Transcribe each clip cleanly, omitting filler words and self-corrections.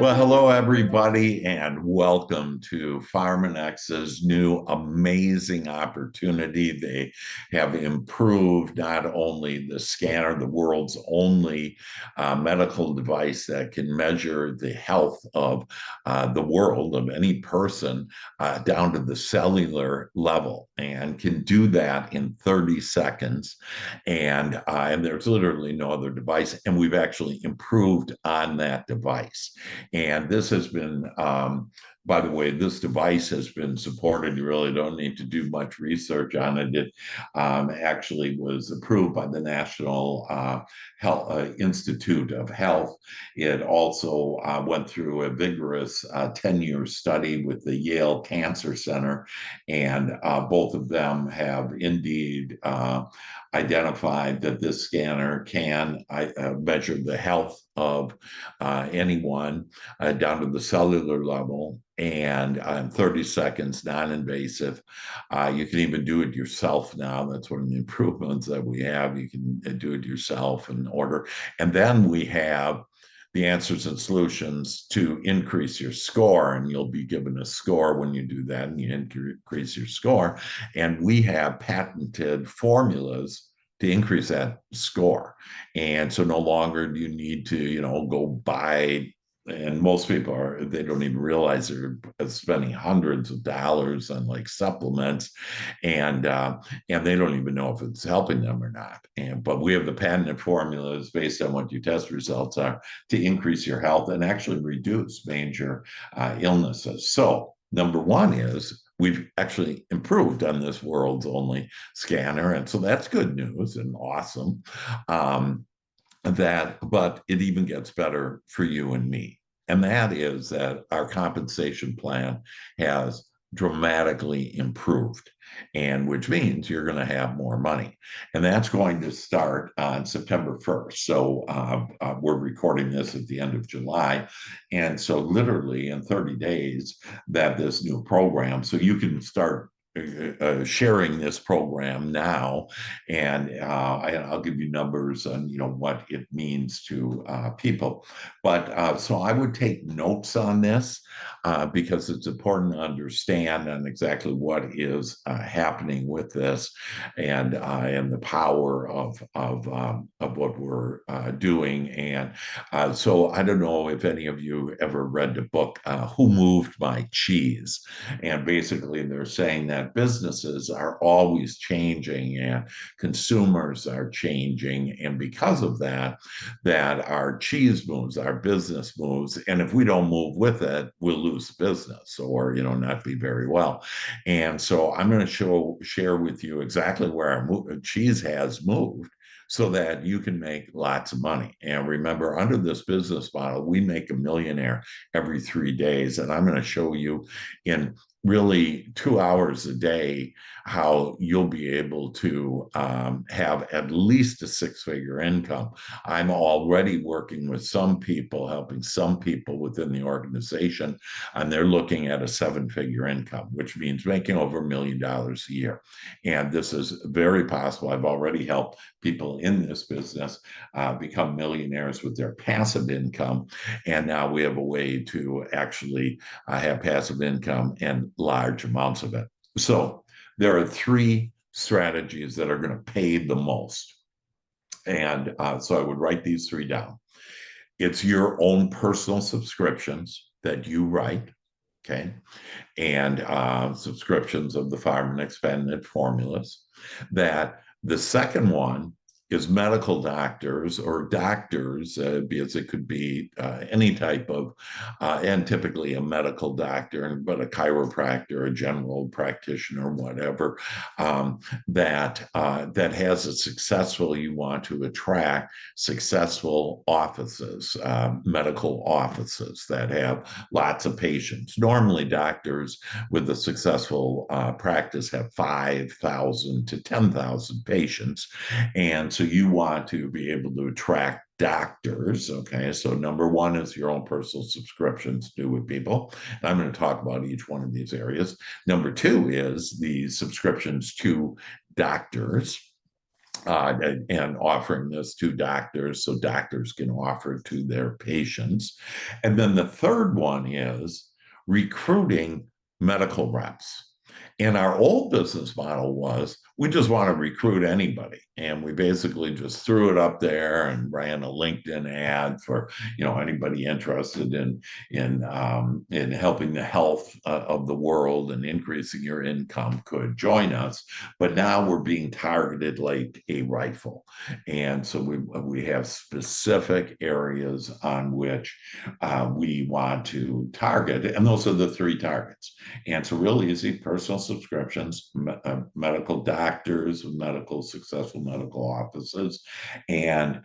Well, hello, everybody, and welcome to Pharmanex's new amazing opportunity. They have improved not only the scanner, the world's only medical device that can measure the health of the world, of any person, down to the cellular level, and can do that in 30 seconds. And there's literally no other device. And we've actually improved on that device. And this has been, by the way, this device has been supported. You really don't need to do much research on it. It actually was approved by the National Health Institute of Health. It also went through a vigorous 10-year study with the Yale Cancer Center, and both of them have indeed identified that this scanner can measure the health of anyone down to the cellular level, and in 30 seconds, non-invasive. You can even do it yourself now. That's one of the improvements that we have. You can do it yourself and order. And then we have the answers and solutions to increase your score, and you'll be given a score when you do that, and you increase your score. And we have patented formulas to increase that score. And so no longer do you need to, go buy, and most people they don't even realize they're spending hundreds of dollars on like supplements, and they don't even know if it's helping them or not. But we have the patented formulas based on what your test results are to increase your health and actually reduce major illnesses. So number one is we've actually improved on this world's only scanner. And so that's good news and awesome. But it even gets better for you and me. And that is that our compensation plan has dramatically improved, and which means you're going to have more money. And that's going to start on September 1st. So we're recording this at the end of July. And so literally in 30 days that this new program, so you can start sharing this program now, and I'll give you numbers on what it means to people. But so I would take notes on this because it's important to understand on exactly what is happening with this, and the power of what we're doing. And so I don't know if any of you ever read the book "Who Moved My Cheese," and basically they're saying that businesses are always changing and consumers are changing, and because of that our cheese moves, our business moves, and if we don't move with it, we'll lose business or not be very well. And so I'm going to share with you exactly where our cheese has moved so that you can make lots of money. And remember, under this business model, we make a millionaire every 3 days. And I'm going to show you in really 2 hours a day how you'll be able to have at least a six-figure income. I'm already working with some people, helping some people within the organization, and they're looking at a seven-figure income, which means making over $1 million a year. And this is very possible. I've already helped people in this business become millionaires with their passive income. And now we have a way to actually have passive income and large amounts of it. So there are three strategies that are going to pay the most. And so I would write these three down. It's your own personal subscriptions that you write, okay? And subscriptions of the Pharmanex expanded formulas. That the second one is medical doctors or doctors, because it could be any type of, and typically a medical doctor, but a chiropractor, a general practitioner, whatever, that has a successful, you want to attract successful offices, medical offices that have lots of patients. Normally, doctors with a successful practice have 5,000 to 10,000 patients. And so you want to be able to attract doctors. Okay, so number one is your own personal subscriptions to do with people. And I'm going to talk about each one of these areas. Number two is the subscriptions to doctors. and offering this to doctors so doctors can offer it to their patients. And then the third one is recruiting medical reps. And our old business model was we just want to recruit anybody. And we basically just threw it up there and ran a LinkedIn ad for, anybody interested in helping the health of the world and increasing your income could join us. But now we're being targeted like a rifle. And so we have specific areas on which we want to target. And those are the three targets. And so real easy, personal subscriptions, medical doctors, successful medical offices, and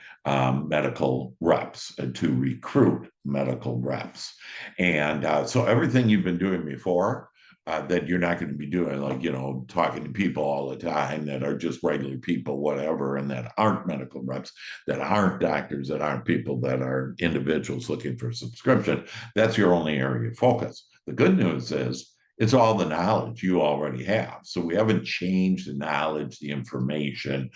medical reps to recruit medical reps. And so everything you've been doing before, that you're not going to be doing, like, talking to people all the time that are just regular people, whatever, and that aren't medical reps, that aren't doctors, that aren't people, that are individuals looking for subscription. That's your only area of focus. The good news is it's all the knowledge you already have. So we haven't changed the knowledge, the information.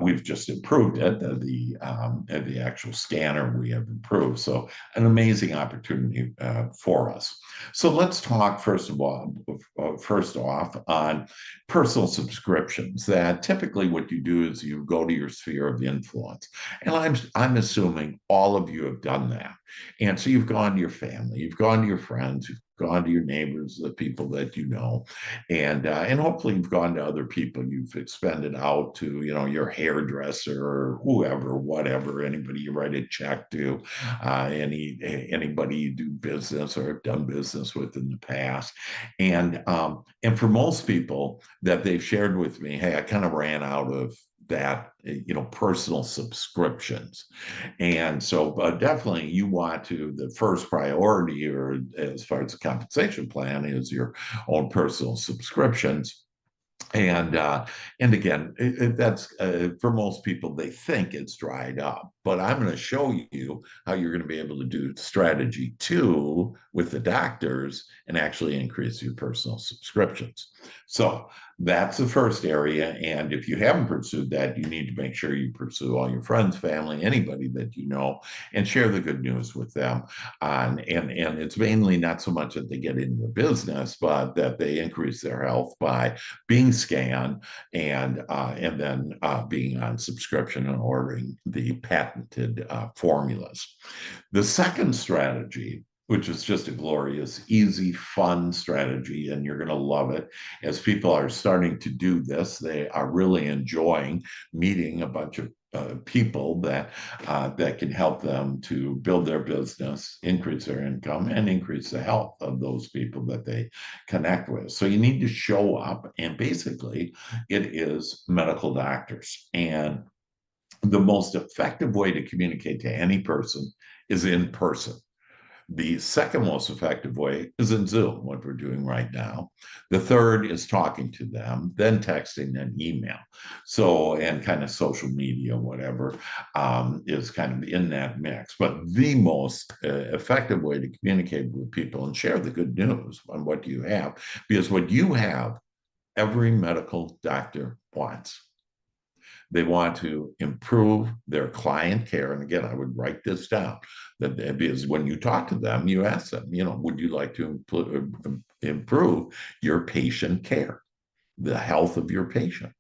We've just improved it. The actual scanner we have improved. So an amazing opportunity for us. So let's talk first off on personal subscriptions. That typically what you do is you go to your sphere of influence, and I'm assuming all of you have done that. And so you've gone to your family, you've gone to your friends, you've gone to your neighbors, the people that you know, and hopefully you've gone to other people. You've expended out to your hairdresser or whoever, whatever, anybody you write a check to, anybody you do business or have done business with in the past, and for most people that they've shared with me, hey, I kind of ran out of that, personal subscriptions. And so definitely you want to, the first priority, or as far as the compensation plan, is your own personal subscriptions. And again, that's for most people, they think it's dried up. But I'm going to show you how you're going to be able to do strategy 2 with the doctors and actually increase your personal subscriptions. So that's the first area. And if you haven't pursued that, you need to make sure you pursue all your friends, family, anybody that you know, and share the good news with them. And it's mainly not so much that they get into the business, but that they increase their health by being scanned and then being on subscription and ordering the patented formulas. The second strategy, which is just a glorious, easy, fun strategy, and you're going to love it. As people are starting to do this, they are really enjoying meeting a bunch of people that can help them to build their business, increase their income, and increase the health of those people that they connect with. So you need to show up, and basically, it is medical doctors. And the most effective way to communicate to any person is in person. The second most effective way is in Zoom, what we're doing right now. The third is talking to them, then texting, then email. So, and kind of social media, whatever, is kind of in that mix. But the most effective way to communicate with people and share the good news on what you have, because what you have, every medical doctor wants. They want to improve their client care. And again, I would write this down, that because when you talk to them, you ask them, would you like to improve your patient care, the health of your patient?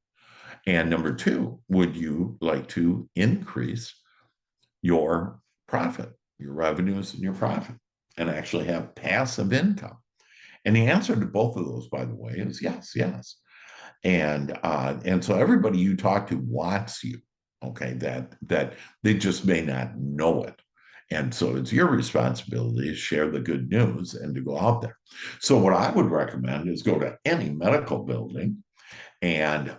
And number 2, would you like to increase your profit, your revenues and your profit, and actually have passive income? And the answer to both of those, by the way, is yes, yes. And so everybody you talk to wants you, okay, that they just may not know it. And so it's your responsibility to share the good news and to go out there. So what I would recommend is go to any medical building and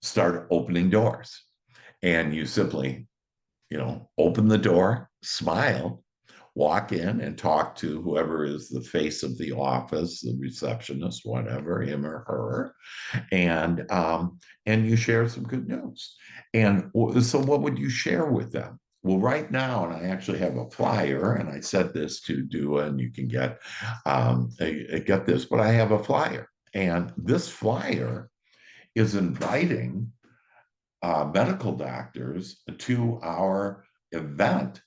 start opening doors. And you simply, open the door, smile, walk in and talk to whoever is the face of the office, the receptionist, whatever, him or her, and you share some good news. And so what would you share with them? Well, right now, and I actually have a flyer, and I said this to Dua, and you can get this, but I have a flyer, and this flyer is inviting medical doctors to our event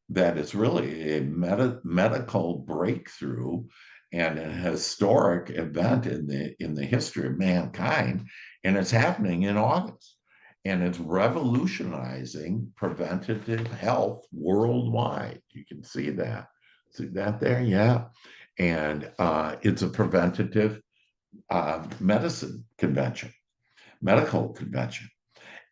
that is really a medical breakthrough and a historic event in the history of mankind, and it's happening in August, and it's revolutionizing preventative health worldwide. You can see that there, yeah, and it's a preventative medicine convention, medical convention.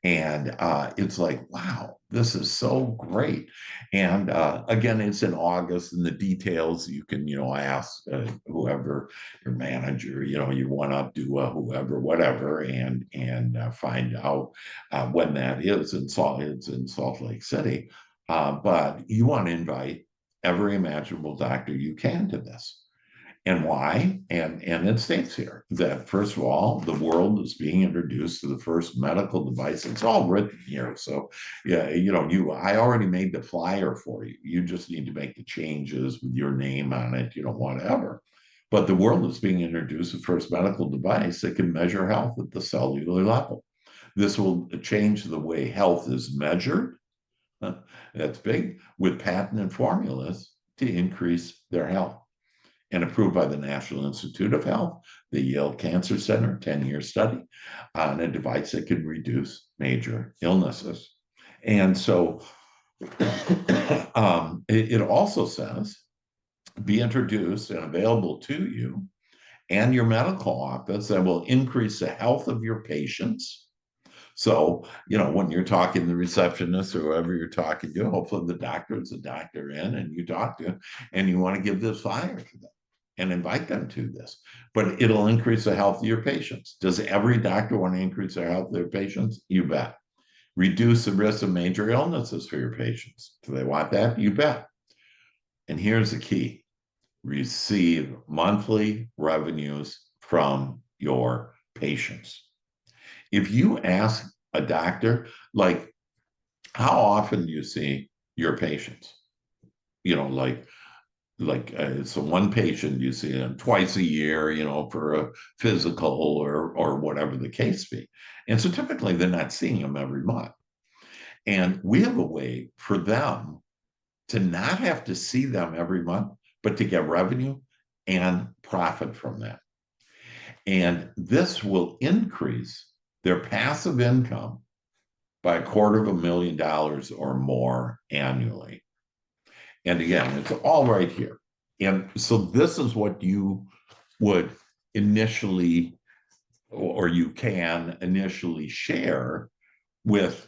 And it's like, wow, this is so great. And again, it's in August, and the details you can, ask whoever your manager, you want to do whoever, whatever, and find out when that is. It's in Salt Lake City, but you want to invite every imaginable doctor you can to this. And why? And it states here that, first of all, the world is being introduced to the first medical device. It's all written here. So yeah, I already made the flyer for you. You just need to make the changes with your name on it, whatever. But the world is being introduced to the first medical device that can measure health at the cellular level. This will change the way health is measured. That's big, with patented formulas to increase their health, and approved by the National Institute of Health, the Yale Cancer Center 10-year study on a device that can reduce major illnesses. And so it also says, be introduced and available to you and your medical office that will increase the health of your patients. So, when you're talking to the receptionist or whoever you're talking to, hopefully the doctor is a doctor in and you talk to, and you want to give this flyer to them and invite them to this, but it'll increase the health of your patients. Does every doctor want to increase their health of their patients? You bet. Reduce the risk of major illnesses for your patients. Do they want that? You bet. And here's the key: receive monthly revenues from your patients. If you ask a doctor, like, how often do you see your patients? So one patient you see them twice a year, for a physical or whatever the case be. And so typically they're not seeing them every month. And we have a way for them to not have to see them every month, but to get revenue and profit from that. And this will increase their passive income by $250,000 or more annually. And again, it's all right here. And so this is what you would initially, or you can initially share with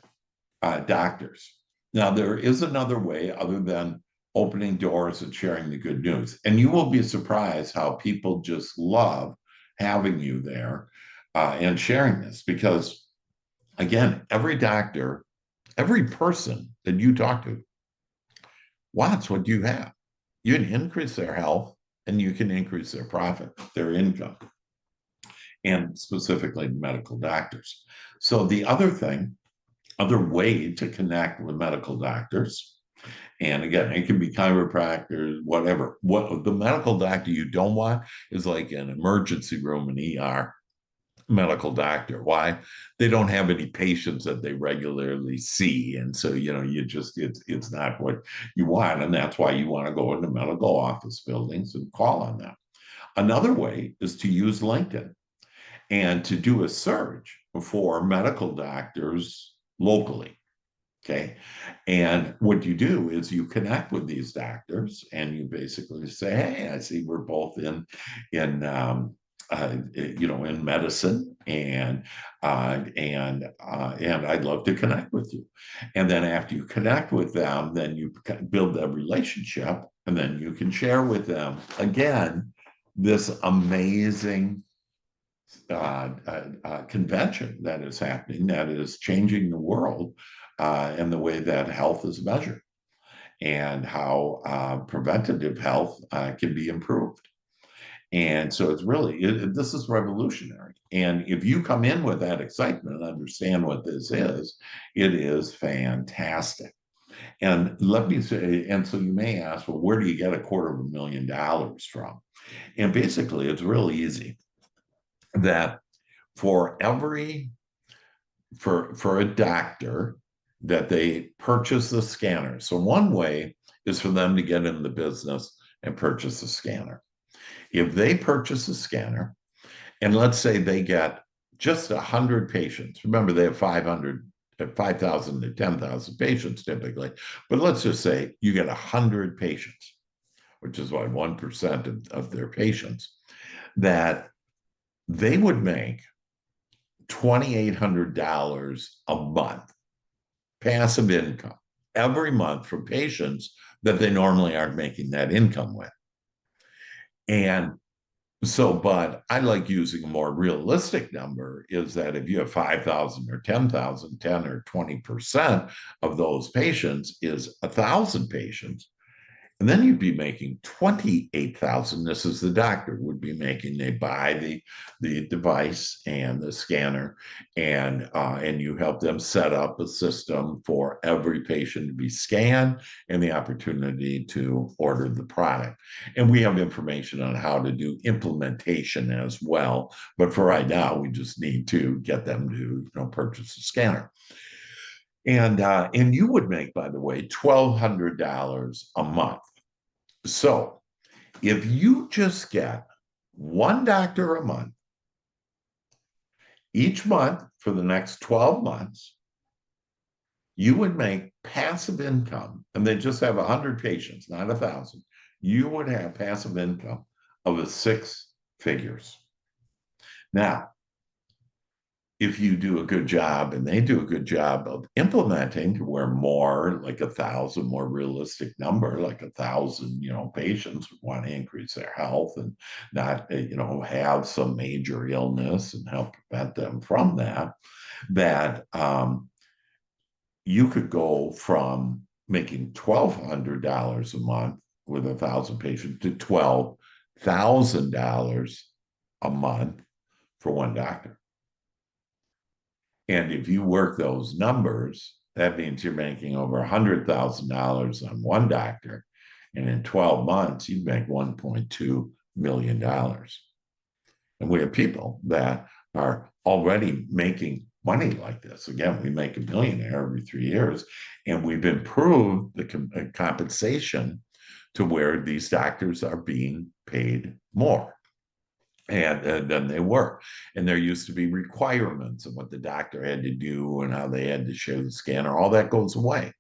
doctors. Now, there is another way other than opening doors and sharing the good news. And you will be surprised how people just love having you there and sharing this, because, again, every doctor, every person that you talk to wants what you have. You can increase their health and you can increase their profit, their income, and specifically medical doctors. So the other way to connect with medical doctors, and again, it can be chiropractors, whatever. What the medical doctor you don't want is like an emergency room, an ER medical doctor. Why? They don't have any patients that they regularly see, and so it's not what you want, and that's why you want to go into medical office buildings and call on them. Another way is to use LinkedIn and to do a search for medical doctors locally. Okay. And what you do is you connect with these doctors and you basically say, hey, I see we're both in medicine, and I'd love to connect with you. And then after you connect with them, then you build a relationship, and then you can share with them again this amazing convention that is happening, that is changing the world and the way that health is measured, and how preventative health can be improved. And so it's really, this is revolutionary. And if you come in with that excitement and understand what this is, it is fantastic. And let me say, and so you may ask, well, where do you get $250,000 from? And basically, it's really easy. That for every for a doctor that they purchase the scanner. So one way is for them to get in the business and purchase a scanner. If they purchase a scanner, and let's say they get just 100 patients, remember they have 5,000 to 10,000 patients typically, but let's just say you get 100 patients, which is what 1% of their patients, that they would make $2,800 a month passive income every month from patients that they normally aren't making that income with. And so, but I like using a more realistic number is that if you have 5,000 or 10,000, 10 or 20% of those patients is 1,000 patients. And then you'd be making 28,000. This is the doctor would be making. They buy the device and the scanner, and you help them set up a system for every patient to be scanned and the opportunity to order the product. And we have information on how to do implementation as well. But for right now, we just need to get them to purchase a scanner. And you would make, by the way, $1,200 a month. So if you just get one doctor a month, each month for the next 12 months, you would make passive income, and they just have 100 patients, not 1,000. You would have passive income of 6 figures. Now, if you do a good job and they do a good job of implementing to where more like 1,000, more realistic number, like 1,000, patients would want to increase their health and not, have some major illness and help prevent them from that you could go from making $1,200 a month with 1,000 patients to $12,000 a month for one doctor. And if you work those numbers, that means you're making over $100,000 on one doctor. And in 12 months, you'd make $1.2 million. And we have people that are already making money like this. Again, we make $1 million every 3 years. And we've improved the compensation to where these doctors are being paid more. And then they were. And there used to be requirements of what the doctor had to do and how they had to share the scanner. All that goes away.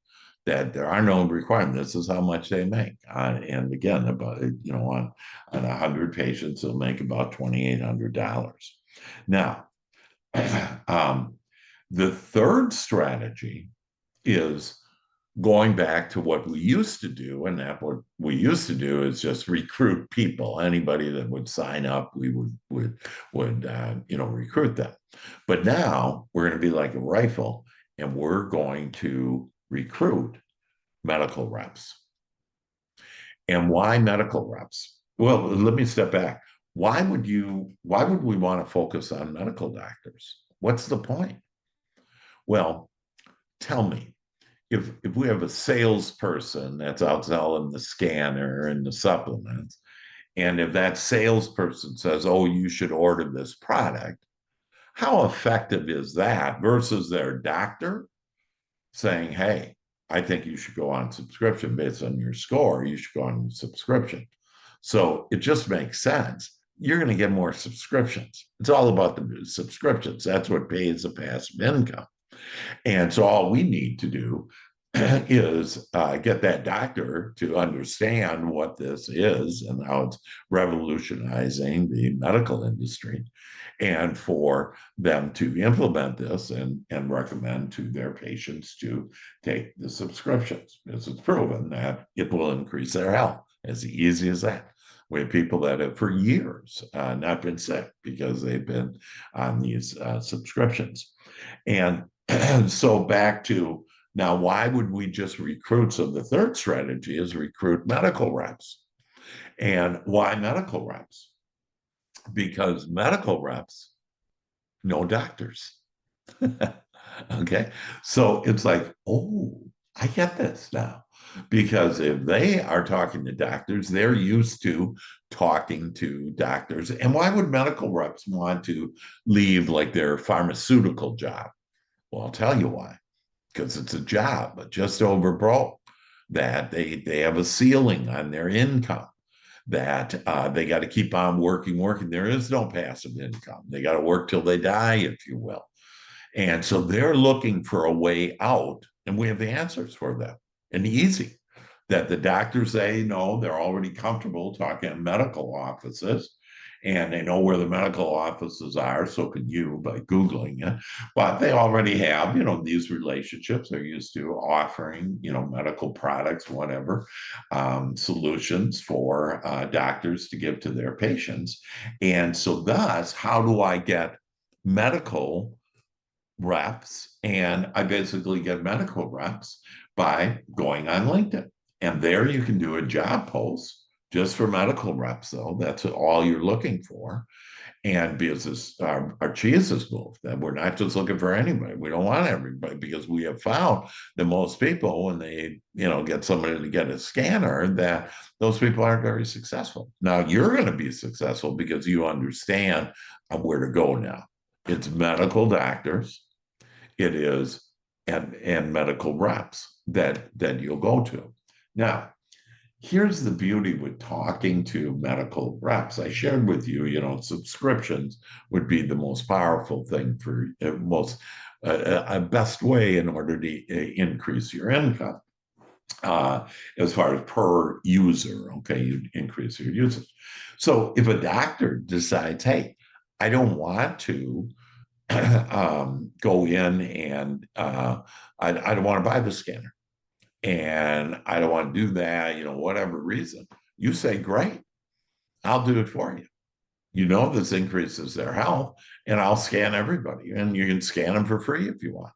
That there are no requirements. This is how much they make. And again, about on 100 patients, they'll make about $2,800. Now, the third strategy is going back to what we used to do, and that what we used to do is just recruit people. Anybody that would sign up, we would recruit them. But now we're going to be like a rifle, and we're going to recruit medical reps. And why medical reps? Well, let me step back. Why would we want to focus on medical doctors? What's the point? Well, tell me. If we have a salesperson that's out selling the scanner and the supplements, and if that salesperson says, oh, you should order this product, how effective is that versus their doctor saying, hey, I think you should go on subscription based on your score, you should go on subscription. So it just makes sense. You're going to get more subscriptions. It's all about the subscriptions. That's what pays the passive income. And so all we need to do is get that doctor to understand what this is and how it's revolutionizing the medical industry, and for them to implement this and recommend to their patients to take the subscriptions, because it's proven that it will increase their health. As easy as that. We have people that have for years not been sick because they've been on these subscriptions. And so back to now, why would we just recruit? So the third strategy is recruit medical reps. And why medical reps? Because medical reps know doctors. Okay. So it's like, oh, I get this now. Because if they are talking to doctors, they're used to talking to doctors. And why would medical reps want to leave like their pharmaceutical job? Well, I'll tell you why. Because it's a job, but just over broke, that they have a ceiling on their income, that they got to keep on working. There is no passive income. They got to work till they die, if you will. And so they're looking for a way out, and we have the answers for them, and easy. That the doctors say no, they're already comfortable talking to medical offices, and they know where the medical offices are. So can you by Googling it. But they already have, these relationships. They're used to offering, medical products, whatever, solutions for doctors to give to their patients. And so, thus, how do I get medical reps? And I basically get medical reps by going on LinkedIn. And there you can do a job post just for medical reps, though. That's all you're looking for. And because our cheese is moved, that we're not just looking for anybody. We don't want everybody, because we have found that most people, when they, get somebody to get a scanner, that those people aren't very successful. Now you're going to be successful because you understand where to go now. It's medical doctors, it is and medical reps that you'll go to. Now, here's the beauty with talking to medical reps. I shared with you, subscriptions would be the most powerful thing for most a best way in order to increase your income. As far as per user, okay, you increase your usage. So if a doctor decides, hey, I don't want to go in and I don't want to buy the scanner, and I don't want to do that, whatever reason, you say, great, I'll do it for you. This increases their health, and I'll scan everybody, and you can scan them for free if you want,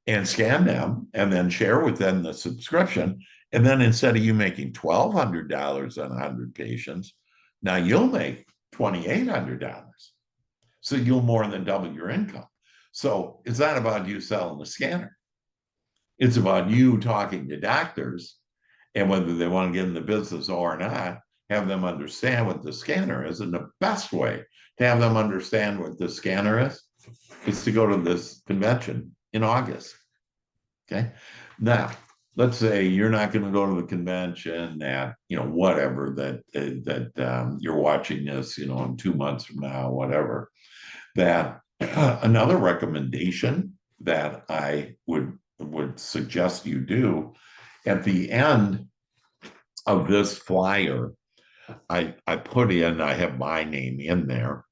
and scan them and then share with them the subscription. And then instead of you making $1,200 on 100 patients, now you'll make $2,800. So you'll more than double your income. So it's not about you selling the scanner. It's about you talking to doctors, and whether they want to get in the business or not, have them understand what the scanner is. And the best way to have them understand what the scanner is to go to this convention in August. Okay. Now, let's say you're not going to go to the convention, that, whatever, that you're watching this, in 2 months from now, whatever, that another recommendation that I would suggest you do at the end of this flyer, I have my name in there.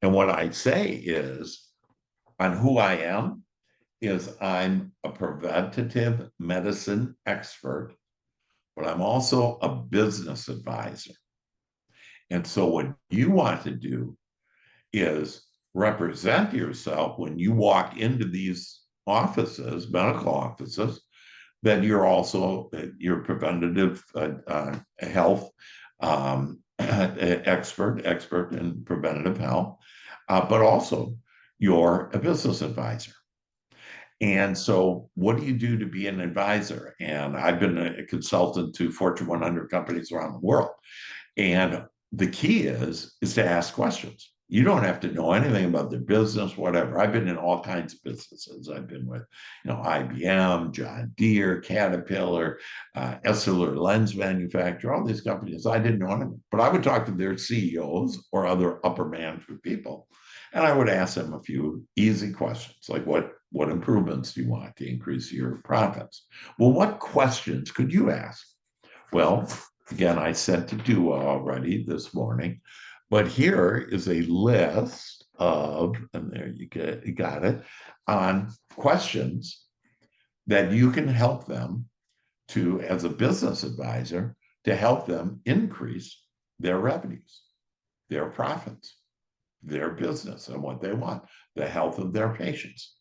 And what I say is, on who I am, is I'm a preventative medicine expert, but I'm also a business advisor. And so what you want to do is represent yourself when you walk into these offices, medical offices, that you're also your preventative health expert in preventative health, but also you're a business advisor. And so what do you do to be an advisor? And I've been a consultant to Fortune 100 companies around the world. And the key is to ask questions. You don't have to know anything about their business, whatever. I've been in all kinds of businesses. I've been with, IBM, John Deere, Caterpillar, Essilor lens manufacturer, all these companies. I didn't know anything, but I would talk to their CEOs or other upper management people, and I would ask them a few easy questions, like what improvements do you want to increase your profits? Well, what questions could you ask? Well, again, I sent to Dua already this morning, but here is a list of, and there you got it, on questions that you can help them to, as a business advisor, to help them increase their revenues, their profits, their business, and what they want, the health of their patients.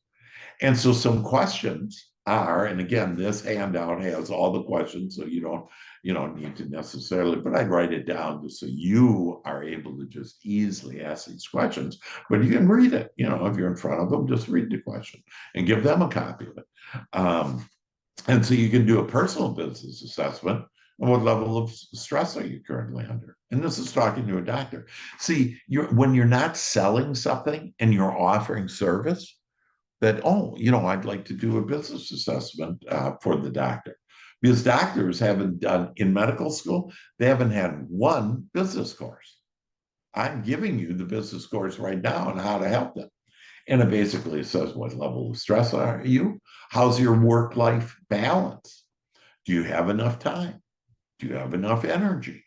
And so some questions are, and again, this handout has all the questions, so you don't need to necessarily, but I'd write it down just so you are able to just easily ask these questions. But you can read it, if you're in front of them, just read the question and give them a copy of it. And so you can do a personal business assessment. And what level of stress are you currently under? And this is talking to a doctor. See, when you're not selling something and you're offering service, that, oh, I'd like to do a business assessment for the doctor. Because doctors haven't done, in medical school, they haven't had one business course. I'm giving you the business course right now on how to help them. And it basically says, what level of stress are you? How's your work-life balance? Do you have enough time? Do you have enough energy?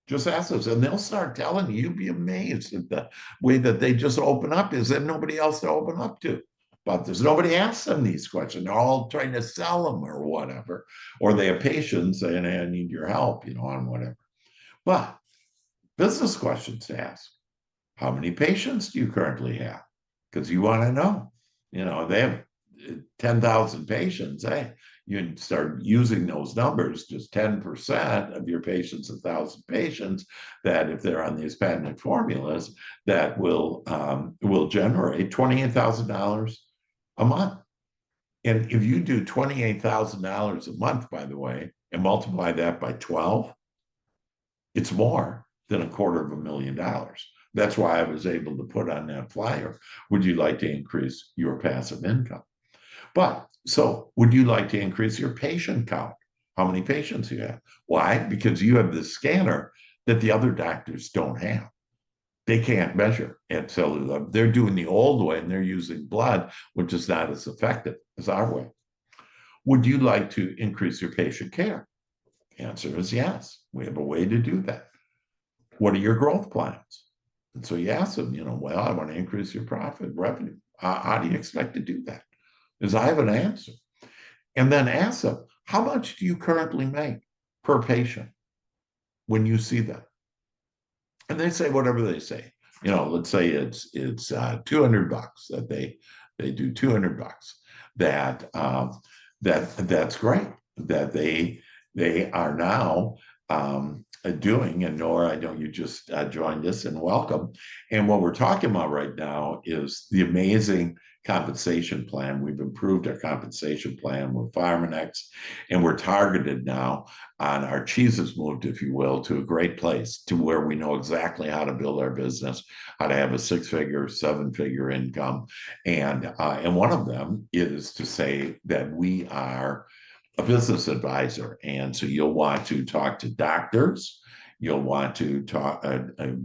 Just ask us, and they'll start telling you. You'd be amazed at the way that they just open up. Is there nobody else to open up to? But there's nobody asks them these questions. They're all trying to sell them or whatever, or they have patients saying, hey, I need your help, on whatever. But business questions to ask. How many patients do you currently have? Because you want to know. They have 10,000 patients. Hey, you start using those numbers, just 10% of your patients, 1,000 patients, that if they're on these patented formulas, that will generate $28,000 a month. And if you do $28,000 a month, by the way, and multiply that by 12, it's more than $250,000. That's why I was able to put on that flyer. Would you like to increase your passive income? But so would you like to increase your patient count? How many patients you have? Why? Because you have this scanner that the other doctors don't have. They can't measure. And so they're doing the old way and they're using blood, which is not as effective as our way. Would you like to increase your patient care? The answer is yes. We have a way to do that. What are your growth plans? And so you ask them, well, I want to increase your profit revenue. How do you expect to do that? Because I have an answer. And then ask them, how much do you currently make per patient when you see them? And they say whatever they say. Let's say it's $200 that they do $200. That's great. That they are now doing. And Nora, I know you just joined us, and welcome. And what we're talking about right now is the amazing compensation plan. We've improved our compensation plan with Pharmanex, and we're targeted now on our cheeses moved, if you will, to a great place, to where we know exactly how to build our business, how to have a 6-figure, 7-figure income. And one of them is to say that we are a business advisor. And so you'll want to talk to doctors. You'll want to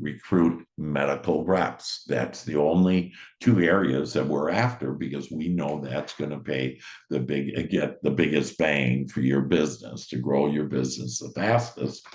recruit medical reps. That's the only 2 areas that we're after, because we know that's going to pay get the biggest bang for your business, to grow your business the fastest.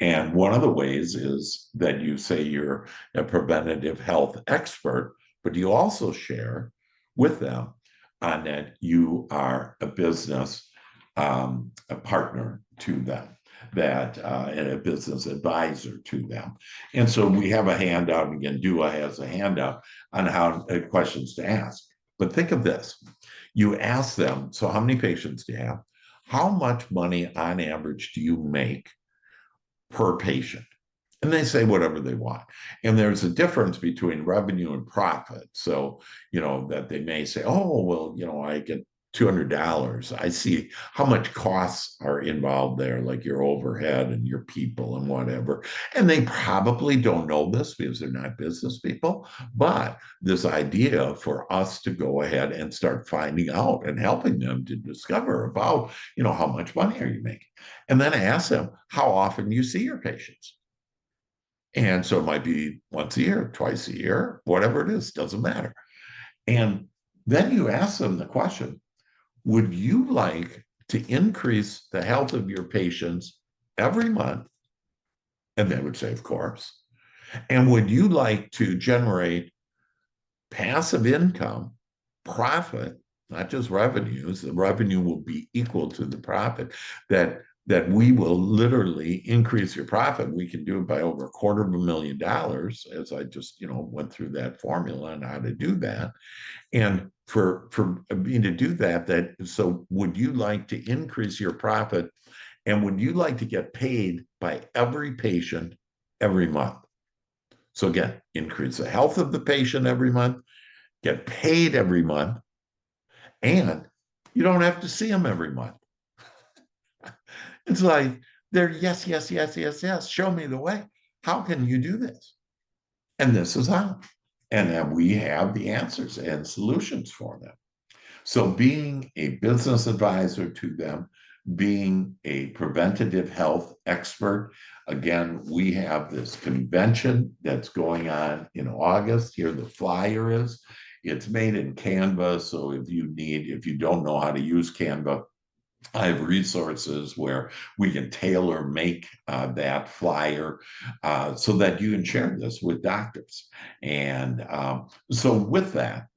And one of the ways is that you say you're a preventative health expert, but you also share with them on that you are a business a partner to them, and a business advisor to them. And so we have a handout. Again, Dua has a handout on how questions to ask. But think of this. You ask them, so how many patients do you have? How much money on average do you make per patient? And they say whatever they want. And there's a difference between revenue and profit. So, that they may say, oh, well, I get $200. I see how much costs are involved there, like your overhead and your people and whatever. And they probably don't know this because they're not business people. But this idea for us to go ahead and start finding out and helping them to discover about, how much money are you making? And then ask them how often you see your patients. And so it might be once a year, twice a year, whatever it is, doesn't matter. And then you ask them the question, would you like to increase the health of your patients every month? And they would say, of course. And would you like to generate passive income, profit, not just revenues? The revenue will be equal to the profit, that we will literally increase your profit. We can do it by over $250,000, as I just, went through that formula on how to do that. And for me to do that, so would you like to increase your profit, and would you like to get paid by every patient every month? So again, increase the health of the patient every month, get paid every month, and you don't have to see them every month. It's like they're yes, yes, yes, yes, yes. Show me the way. How can you do this? And this is how. And then we have the answers and solutions for them. So being a business advisor to them, being a preventative health expert, again, we have this convention that's going on in August. Here the flyer is. It's made in Canva. So if you don't know how to use Canva, I have resources where we can tailor make that flyer so that you can share this with doctors. And so with that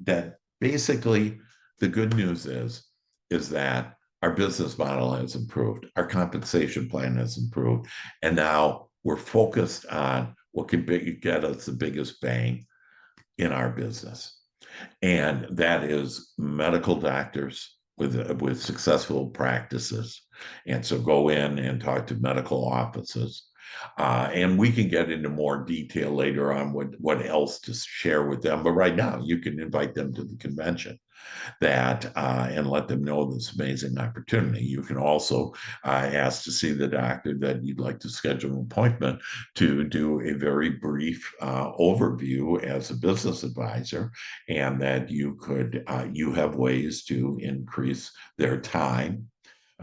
basically the good news is that our business model has improved, our compensation plan has improved, and now we're focused on what can get us the biggest bang in our business, and that is medical doctors with successful practices. And so go in and talk to medical offices. And we can get into more detail later on what else to share with them. But right now, you can invite them to the convention that and let them know this amazing opportunity. You can also ask to see the doctor that you'd like to schedule an appointment to do a very brief overview as a business advisor, and that you have ways to increase their time,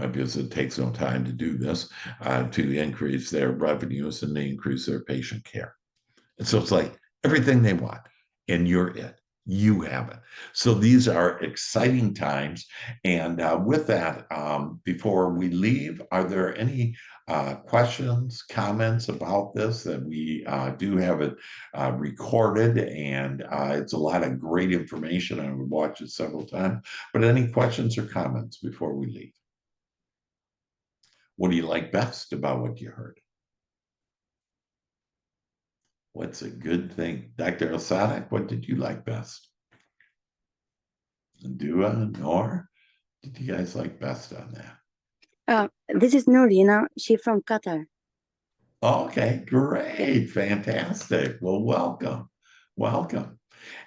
because it takes no time to do this, to increase their revenues and increase their patient care. And so it's like everything they want, and you're it. You have it. So these are exciting times. And with that, before we leave, are there any questions, comments about this? That we do have it recorded, and it's a lot of great information. I would watch it several times. But any questions or comments before we leave? What do you like best about what you heard? What's a good thing? Dr. Osadak, what did you like best? Dua, Nor? Did you guys like best on that? This is Noor, she's from Qatar. Okay, great, fantastic. Well, welcome, welcome.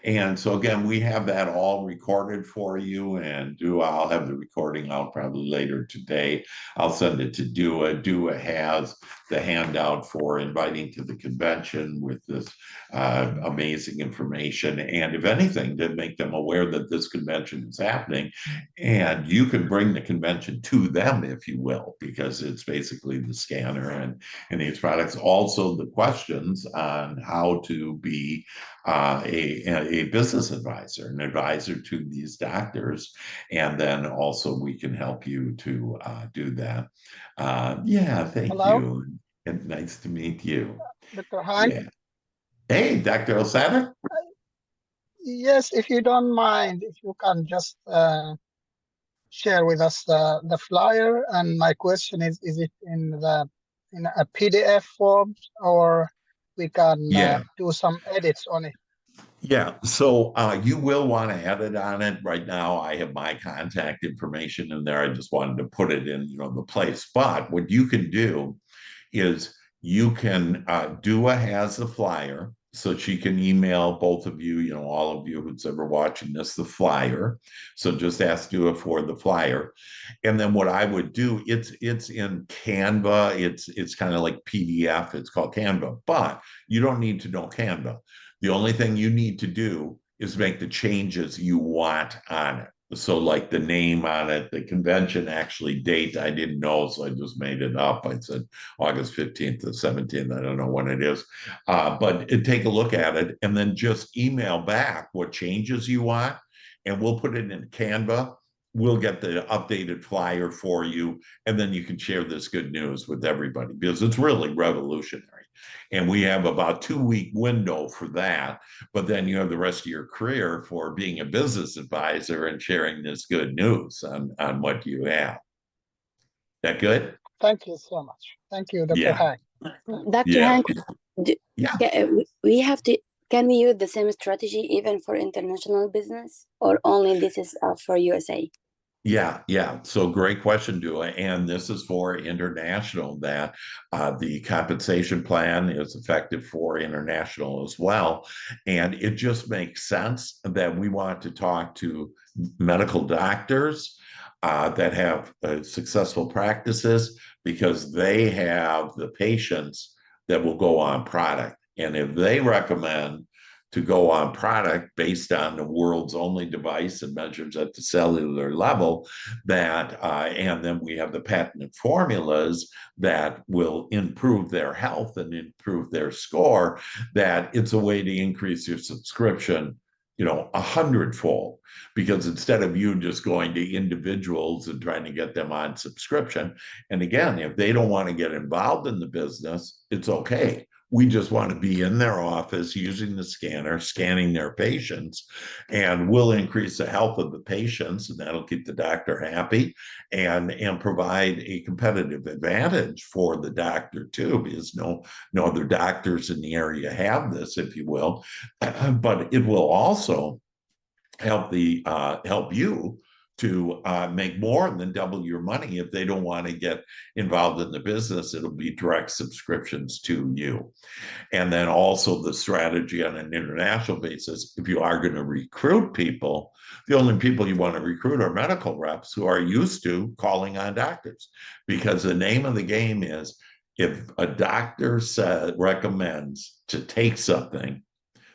And so again, we have that all recorded for you, and I'll have the recording out probably later today. I'll send it to Dua. Dua has the handout for inviting to the convention with this amazing information. And if anything, to make them aware that this convention is happening, and you can bring the convention to them, if you will, because it's basically the scanner and these products. Also, the questions on how to be a business advisor, an advisor to these doctors, and then also we can help you to do that. Yeah, thank Hello, you. And nice to meet you. Dr. Hank. Yeah. Hey, Dr. Osada. Yes, if you don't mind, if you can just share with us the flyer. And my question is it in a PDF form, or we can Yeah. do some edits on it? Yeah, so you will want to edit on it. Right now, I have my contact information in there. I just wanted to put it in, the place. But what you can do is you can Dua has the flyer, so she can email both of you, all of you who's ever watching this, the flyer. So just ask Dua for the flyer. And then what I would do, it's in Canva. It's kind of like PDF. It's called Canva, but you don't need to know Canva. The only thing you need to do is make the changes you want on it. So, like the name on it, the convention actually date, I didn't know, so I just made it up. I said August 15th to 17th. I don't know when it is. But take a look at it and then just email back what changes you want, and we'll put it in Canva. We'll get the updated flyer for you, and then you can share this good news with everybody, because it's really revolutionary. And we have about 2-week window for that, but then you have the rest of your career for being a business advisor and sharing this good news on what you have. That good? Thank you so much. Thank you, Dr. Yeah. Hank. Dr. Yeah. Hank, Yeah. we have to. Can we use the same strategy even for international business, or only this is for USA? Yeah. So great question, Dua. And this is for international, that the compensation plan is effective for international as well. And it just makes sense that we want to talk to medical doctors that have successful practices, because they have the patients that will go on product. And if they recommend to go on product based on the world's only device that measures at the cellular level, that and then we have the patented formulas that will improve their health and improve their score, that it's a way to increase your subscription, 100-fold. Because instead of you just going to individuals and trying to get them on subscription, and again, if they don't want to get involved in the business, it's okay. We just want to be in their office using the scanner, scanning their patients, and we'll increase the health of the patients, and that'll keep the doctor happy and provide a competitive advantage for the doctor too, because no other doctors in the area have this, if you will. But it will also help you to make more than double your money. If they don't want to get involved in the business, it'll be direct subscriptions to you. And then also the strategy on an international basis, if you are going to recruit people, the only people you want to recruit are medical reps who are used to calling on doctors, because the name of the game is, if a doctor recommends to take something,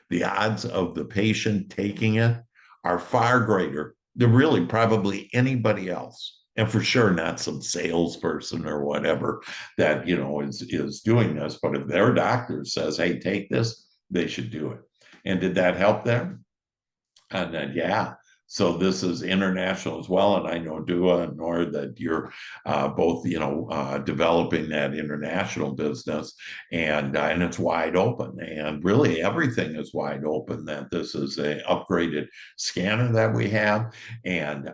the odds of the patient taking it are far greater than really probably anybody else. And for sure, not some salesperson or whatever that, is doing this. But if their doctor says, hey, take this, they should do it. And did that help them? And then, yeah. So this is international as well. And I know, Dua and Nor, that you're both, developing that international business, and it's wide open. And really everything is wide open, that this is a upgraded scanner that we have. And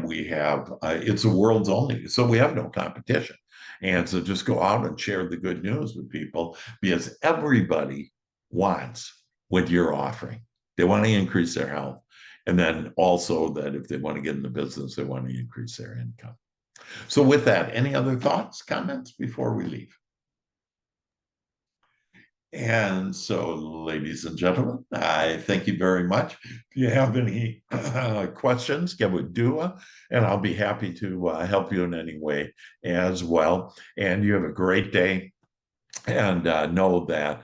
we have, it's the world's only, so we have no competition. And so just go out and share the good news with people, because everybody wants what you're offering. They want to increase their health. And then also that if they want to get in the business, they want to increase their income. So with that, any other thoughts, comments before we leave? And so, ladies and gentlemen, I thank you very much. If you have any questions, get with Dua, and I'll be happy to help you in any way as well. And you have a great day. And know that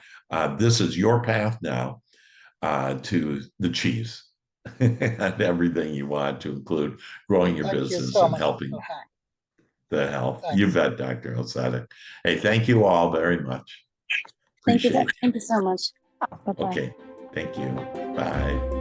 this is your path now to the cheese. And everything you want, to include growing your business and helping the health. Thanks. You bet, Dr. Osadic. Hey, thank you all very much. Thank you. Appreciate it. Thank you so much. Bye-bye. Okay, thank you. Bye.